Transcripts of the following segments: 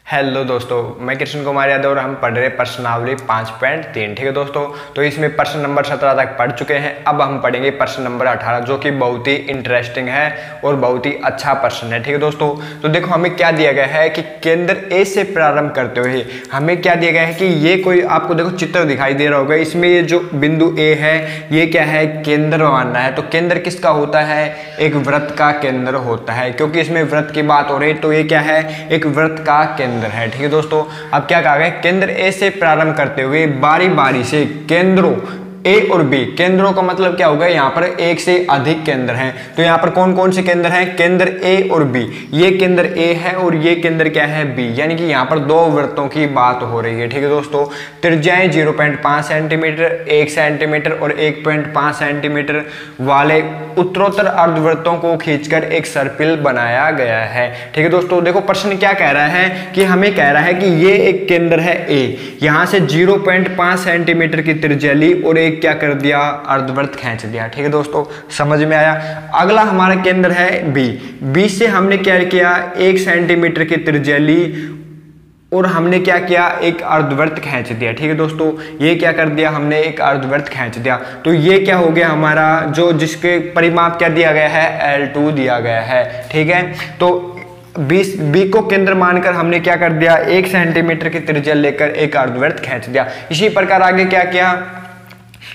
Hello दोस्तों, मैं कृष्ण कुमार यादव और हम पढ़ रहे प्रश्नावली 5.3। ठीक है दोस्तों, तो इसमें प्रश्न नंबर 17 तक पढ़ चुके हैं। अब हम पढ़ेंगे प्रश्न नंबर 18, जो कि बहुत ही इंटरेस्टिंग है और बहुत ही अच्छा प्रश्न है। ठीक है दोस्तों, तो देखो हमें क्या दिया गया है कि केंद्र ए से प्रारंभ करते हुए हमें क्या दिया गया है कि ये कोई आपको देखो चित्र दिखाई दे रहा होगा। इसमें ये जो बिंदु ए है ये क्या है, केंद्र मानना है। तो केंद्र किसका होता है, एक वृत्त का केंद्र होता है, क्योंकि इसमें वृत्त की बात हो रही है। तो ये क्या है, एक वृत्त का केंद्र है। ठीक है दोस्तों, अब क्या कहा गया, केंद्र ए से प्रारंभ करते हुए बारी बारी से केंद्रों ए और बी, केंद्रों का मतलब क्या होगा, यहाँ पर एक से अधिक केंद्र हैं। तो यहाँ पर कौन कौन से केंद्र हैं, केंद्र ए और बी। ये केंद्र ए है और ये केंद्र क्या है, बी, यानी कि यहाँ पर दो वृत्तों की बात हो रही है। ठीक है दोस्तों, त्रिज्याएं 0.5 सेंटीमीटर, 1 सेंटीमीटर और 1.5 सेंटीमीटर वाले उत्तरोत्तर अर्धवृत्तों को खींचकर एक सर्पिल बनाया गया है। ठीक है दोस्तों, देखो प्रश्न क्या कह रहा है कि हमें कह रहा है कि ये एक केंद्र है ए, यहाँ से 0.5 सेंटीमीटर की त्रिज्या ली और एक क्या कर दिया, अर्धवृत्त खींच दिया। ठीक है दोस्तों, समझ में आया। अगला हमारा केंद्र है बी, बी से हमने क्या किया, 1 सेंटीमीटर की त्रिज्या ली और हमने क्या किया, एक अर्धवृत्त खींच दिया। ठीक है दोस्तों, ये क्या कर दिया, हमने एक अर्धवृत्त खींच दिया। तो ये क्या हो गया हमारा, जो जिसके परिमाप क्या दिया गया है, L2 दिया गया है। ठीक है, तो बी को केंद्र मानकर हमने क्या कर दिया, 1 सेंटीमीटर की त्रिज्या लेकर एक अर्धवृत्त खींच दिया। इसी प्रकार आगे क्या किया,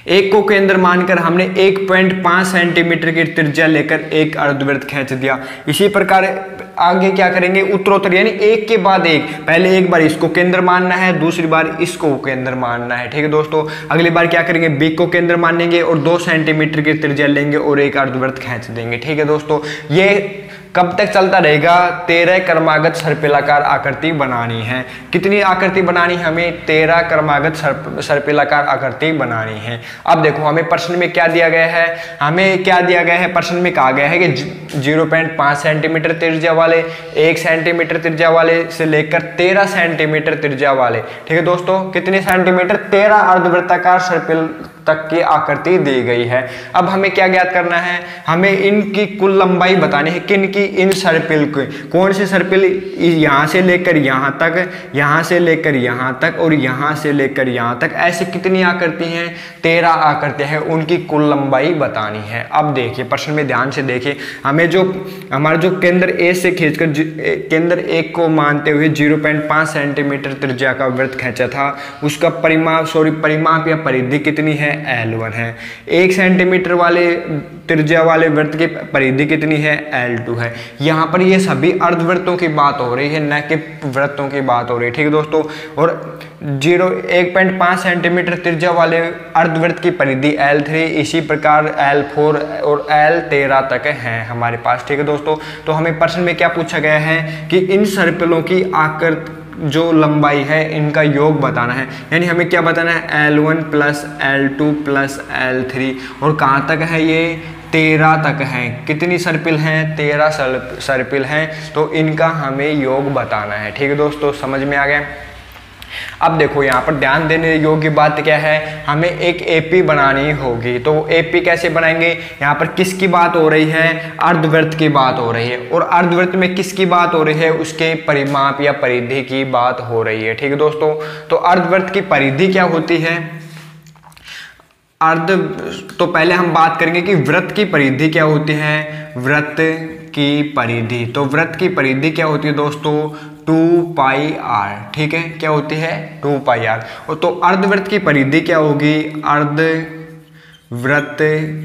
एक को केंद्र मानकर हमने 1.5 सेंटीमीटर की त्रिज्या लेकर एक अर्धवृत्त खींच दिया। इसी प्रकार आगे क्या करेंगे, उत्तरोत्तर यानी एक के बाद एक, पहले एक बार इसको केंद्र मानना है, दूसरी बार इसको केंद्र मानना है। ठीक है दोस्तों, अगली बार क्या करेंगे, बी को केंद्र मानेंगे और 2 सेंटीमीटर की त्रिज्या लेंगे और एक अर्धवृत्त खींच देंगे। ठीक है दोस्तों, ये कब तक चलता रहेगा, 13 क्रमागत सर्पिलाकार आकृति बनानी है। कितनी आकृति बनानी है हमें, 13 क्रमागत सर्पिलाकार आकृति बनानी है। अब देखो हमें प्रश्न में क्या दिया गया है, हमें क्या दिया गया है, प्रश्न में कहा गया है कि 0.5 सेंटीमीटर त्रिज्या वाले, 1 सेंटीमीटर त्रिज्या वाले से लेकर 13 सेंटीमीटर त्रिज्या वाले, ठीक है दोस्तों, कितने सेंटीमीटर, 13 अर्धवृत्ताकार सर्पिल तक की आकृति दी गई है। अब हमें क्या ज्ञात करना है, हमें इनकी कुल लंबाई बतानी है। किन की, इन सर्पिल की, कौन से सर्पिल, यहां से लेकर यहां तक, यहां से लेकर यहां तक और यहां से लेकर यहां तक, ऐसे कितनी आकृति हैं, 13 आकृति है, उनकी कुल लंबाई बतानी है। अब देखिए प्रश्न में ध्यान से देखिए, हमें जो हमारा जो केंद्र ए से खींचकर केंद्र ए को मानते हुए 0.5 सेंटीमीटर त्रिज्या का वृत्त खींचा था, उसका परिमाप या परिधि कितनी है, L1 है। 1 सेंटीमीटर वाले त्रिज्या वाले वृत्त की परिधि कितनी है, L2 है। यहाँ पर ये सभी अर्धवृत्तों की बात हो रही है, न कि वृत्तों की बात हो रही है। ठीक है दोस्तों, और 1.5 सेंटीमीटर त्रिज्या वाले अर्धवृत्त की परिधि L3, इसी प्रकार L4 और L13 तक है हमारे पास। ठीक है दोस्तों, तो हमें प्रश्न में क्या पूछा गया है कि इन सर्पिलों की आकृति जो लंबाई है इनका योग बताना है, यानी हमें क्या बताना है, L1 plus L2 plus L3, और कहाँ तक है ये, 13 तक हैं। कितनी सर्पिल हैं, 13 सर्पिल हैं, तो इनका हमें योग बताना है। ठीक है दोस्तों, समझ में आ गया। अब देखो यहाँ पर ध्यान देने योग्य बात क्या है, हमें एक एपी बनानी होगी। तो एपी कैसे बनाएंगे, यहाँ पर किसकी बात हो रही है, अर्धवृत्त की बात हो रही है, और अर्धवृत्त में किसकी बात हो रही है, उसके परिमाप या परिधि की बात हो रही है। ठीक है दोस्तों, तो अर्धवृत्त की परिधि क्या होती है, तो पहले हम बात करेंगे कि वृत्त की परिधि क्या होती है, वृत्त की परिधि, तो वृत्त की परिधि क्या होती है दोस्तों, 2πr। ठीक है, क्या होती है, 2πr। और तो अर्धवृत्त की परिधि क्या होगी, अर्धवृत्त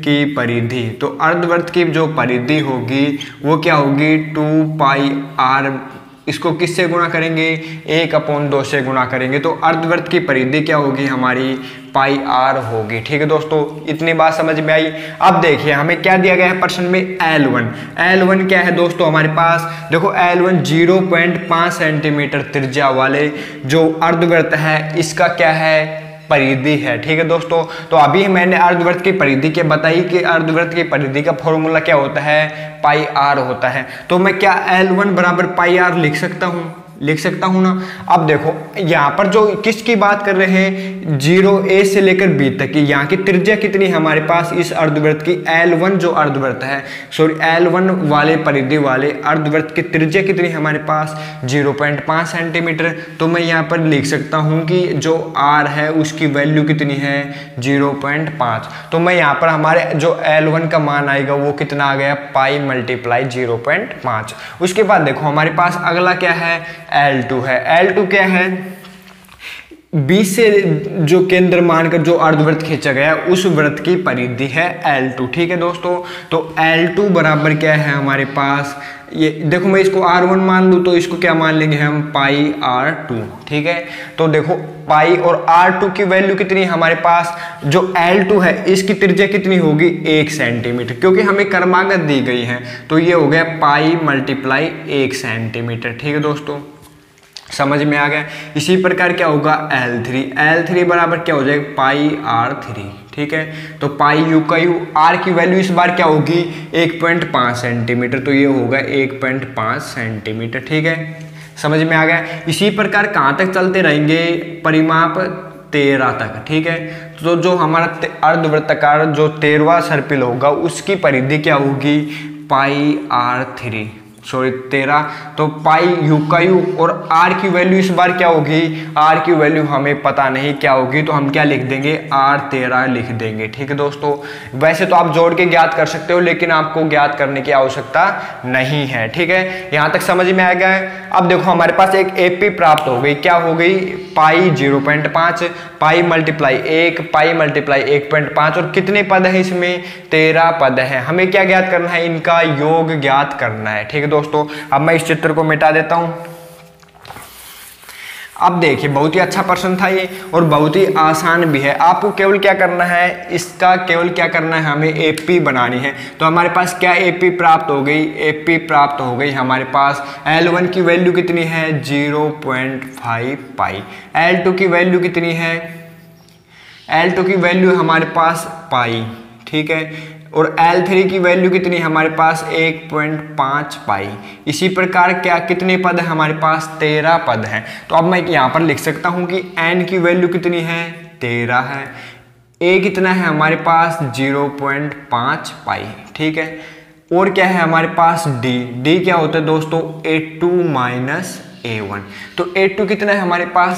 की परिधि, तो अर्धवृत्त की जो परिधि होगी वो क्या होगी, 2πr। इसको किससे गुणा करेंगे, 1/2 से गुणा करेंगे, तो अर्धवृत्त की परिधि क्या होगी हमारी, πr होगी। ठीक है दोस्तों, इतनी बात समझ में आई। अब देखिए हमें क्या दिया गया है प्रश्न में, L1 क्या है दोस्तों हमारे पास, देखो L1 0.5 सेंटीमीटर त्रिज्या वाले जो अर्धवृत्त है इसका क्या है, परिधि है। ठीक है दोस्तों, तो अभी मैंने अर्धवृत्त की परिधि क्या बताई कि अर्धवृत्त की परिधि का फॉर्मूला क्या होता है, πr होता है। तो मैं क्या L1 बराबर πr लिख सकता हूँ, लिख सकता हूं ना। अब देखो यहाँ पर जो किसकी बात कर रहे हैं, 0a से लेकर b तक की, यहाँ की त्रिज्या कितनी है हमारे पास इस अर्धवृत्त की, L1 जो अर्धवृत्त है, सॉरी L1 वाले परिधि वाले अर्धवृत्त की त्रिज्या कितनी है हमारे पास 0.5 सेंटीमीटर। तो मैं यहाँ पर लिख सकता हूँ कि जो r है उसकी वैल्यू कितनी है 0.5। तो मैं यहाँ पर हमारे जो L1 का मान आएगा वो कितना आ गया, पाई मल्टीप्लाई 0.5। उसके बाद देखो हमारे पास अगला क्या है, L2 है। L2 क्या है, 20 से जो केंद्र मानकर जो अर्धवृत्त खींचा गया उस वृत्त की परिधि है L2। ठीक है दोस्तों, तो L2 बराबर क्या है हमारे पास, ये देखो मैं इसको R1 मान लूँ तो इसको क्या मान लेंगे हम, पाई R2। ठीक है, तो देखो पाई और R2 की वैल्यू कितनी है हमारे पास, जो L2 है इसकी त्रिज्या कितनी होगी 1 सेंटीमीटर, क्योंकि हमें क्रमागत दी गई है, तो ये हो गया पाई मल्टीप्लाई 1 सेंटीमीटर। ठीक है दोस्तों, समझ में आ गया। इसी प्रकार क्या होगा L3 बराबर क्या हो जाएगा, पाई R3। ठीक है, तो पाई यू का यू, R की वैल्यू इस बार क्या होगी 1.5 सेंटीमीटर, तो ये होगा 1.5 सेंटीमीटर। ठीक है, समझ में आ गया। इसी प्रकार कहाँ तक चलते रहेंगे, परिमाप 13 तक। ठीक है, तो जो हमारा अर्धवृत्ताकार जो 13वां सर्पिल होगा उसकी परिधि क्या होगी, पाई R3, सॉरी 13, तो पाई यू का यू, और R की वैल्यू इस बार क्या होगी, R की वैल्यू हमें पता नहीं क्या होगी, तो हम क्या लिख देंगे, R13 लिख देंगे। ठीक है दोस्तों, वैसे तो आप जोड़ के ज्ञात कर सकते हो, लेकिन आपको ज्ञात करने की आवश्यकता नहीं है। ठीक है, यहाँ तक समझ में आ गया है। अब देखो हमारे पास एक AP प्राप्त हो गई, क्या हो गई, पाई 0.5, पाई मल्टीप्लाई 1, पाई मल्टीप्लाई 1.5, और कितने पद है इसमें, 13 पद है। हमें क्या ज्ञात करना है, इनका योग ज्ञात करना है। ठीक है दोस्तों, अब मैं इस चित्र को मिटा देता हूं। अब देखिए बहुत ही अच्छा प्रश्न था ये, और बहुत ही आसान भी है। आपको केवल क्या करना है, इसका केवल क्या करना है, हमें AP बनानी है। तो हमारे पास क्या AP प्राप्त हो गई, AP प्राप्त हो गई हमारे पास। L1 की वैल्यू कितनी है 0.5 पाई, L2 की वैल्यू कितनी है, L2 की वैल्यू हमारे पास पाई। ठीक है, और L3 की वैल्यू कितनी है हमारे पास 1.5 पाई। इसी प्रकार क्या कितने पद है हमारे पास, 13 पद हैं। तो अब मैं यहाँ पर लिख सकता हूँ कि N की वैल्यू कितनी है 13 है, A कितना है हमारे पास 0.5 पाई। ठीक है, और क्या है हमारे पास D क्या होता है दोस्तों, A2 माइनस A1। तो A2 कितना है हमारे पास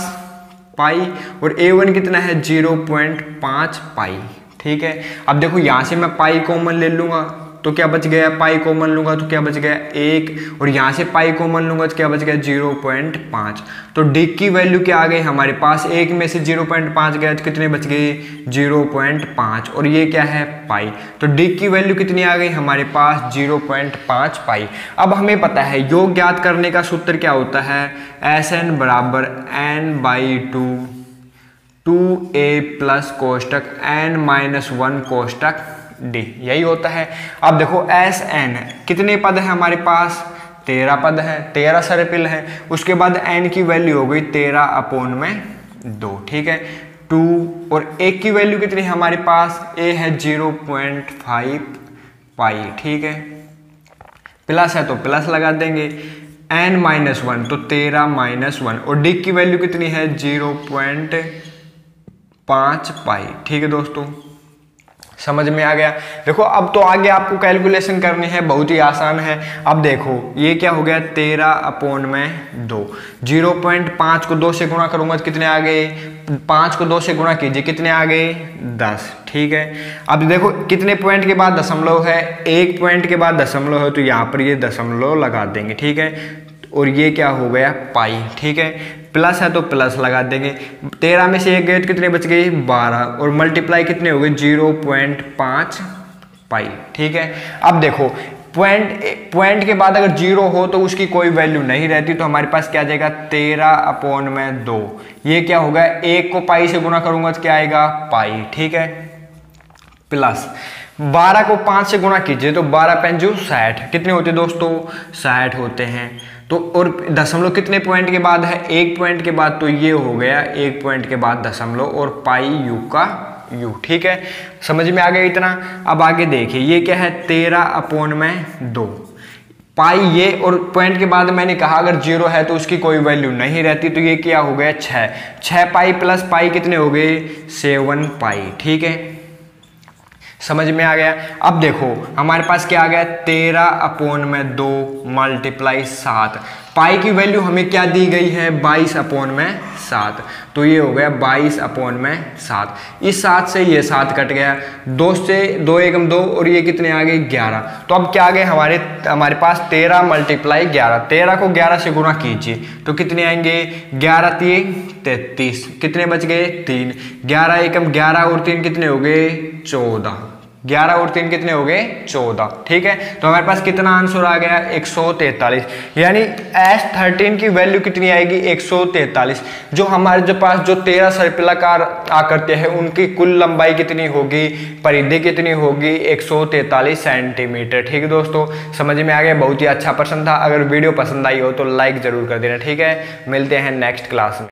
पाई, और A1 कितना है 0.5 पाई। ठीक है, अब देखो यहाँ से मैं पाई कॉमन ले लूंगा तो क्या बच गया, पाई कॉमन लूंगा तो क्या बच गया 1, और यहाँ से पाई कॉमन लूंगा तो क्या बच गया 0.5। तो D की वैल्यू क्या आ गई हमारे पास, 1 में से 0.5 गया तो कितने बच गए 0.5, और ये क्या है पाई। तो D की वैल्यू कितनी आ गई हमारे पास 0.5 पाई। अब हमें पता है योग ज्ञात करने का सूत्र क्या होता है, SN बराबर n/2 2a plus कोष्टक n-1 कोष्टक D, यही होता है। अब देखो SN कितने पद है हमारे पास, 13 पद है, 13 सर्पिल है। उसके बाद n की वैल्यू हो गई 13/2। ठीक है, 2, और A की वैल्यू कितनी है हमारे पास, A है 0.5 पाई। ठीक है, प्लस है तो प्लस लगा देंगे, n-1 तो 13-1, और D की वैल्यू कितनी है 0.5 पाई। ठीक है दोस्तों, समझ में आ गया। देखो अब तो आगे आपको कैलकुलेशन करनी है, बहुत ही आसान है। अब देखो ये क्या हो गया 13/2, 0.5 को 2 से गुणा करूंगा तो कितने आ गए, 5 को 2 से गुणा कीजिए कितने आ गए 10। ठीक है, अब देखो कितने पॉइंट के बाद दशमलव है, 1 पॉइंट के बाद दशमलव है, तो यहाँ पर ये दशमलव लगा देंगे। ठीक है, और ये क्या हो गया पाई। ठीक है, प्लस है तो प्लस लगा देंगे, 13 में से 1 गए तो कितने बच गए 12, और मल्टीप्लाई कितने हो गए 0.5 पाई। ठीक है, अब देखो पॉइंट के बाद अगर 0 हो तो उसकी कोई वैल्यू नहीं रहती, तो हमारे पास क्या आ जाएगा 13/2। ये क्या होगा, 1 को पाई से गुणा करूंगा तो क्या आएगा पाई। ठीक है, प्लस 12 को 5 से गुणा कीजिए तो 12×5 60, कितने होते हैं दोस्तों 60 होते हैं। तो और दशमलव कितने पॉइंट के बाद है, 1 पॉइंट के बाद, तो ये हो गया 1 पॉइंट के बाद दशमलव, और पाई यू का यू। ठीक है, समझ में आ गया इतना। अब आगे देखिए ये क्या है 13/2, पाई ये, और पॉइंट के बाद मैंने कहा अगर 0 है तो उसकी कोई वैल्यू नहीं रहती, तो ये क्या हो गया 6 पाई प्लस पाई कितने हो गए 7 पाई। ठीक है, समझ में आ गया। अब देखो हमारे पास क्या आ गया 13/2 मल्टीप्लाई 7, पाई की वैल्यू हमें क्या दी गई है 22/7, तो ये हो गया 22/7। इस 7 से ये 7 कट गया, 2 से 2 एकम 2 और ये कितने आ गए 11। तो अब क्या आ गए हमारे पास 13 मल्टीप्लाई 11, 13 को 11 से गुणा कीजिए तो कितने आएंगे 11 3 33, कितने बच गए 3, 11 एकम 11 और 3 कितने हो गए 14, 11 और 3 कितने हो गए 14। ठीक है, तो हमारे पास कितना आंसर आ गया 143, यानी S13 की वैल्यू कितनी आएगी 143। जो हमारे जो पास जो 13 सर्पिलाकार आकृतियां हैं उनकी कुल लंबाई कितनी होगी, परिधि कितनी होगी 143 सेंटीमीटर। ठीक है दोस्तों, समझ में आ गया, बहुत ही अच्छा प्रश्न था। अगर वीडियो पसंद आई हो तो लाइक जरूर कर देना। ठीक है, मिलते हैं नेक्स्ट क्लास में।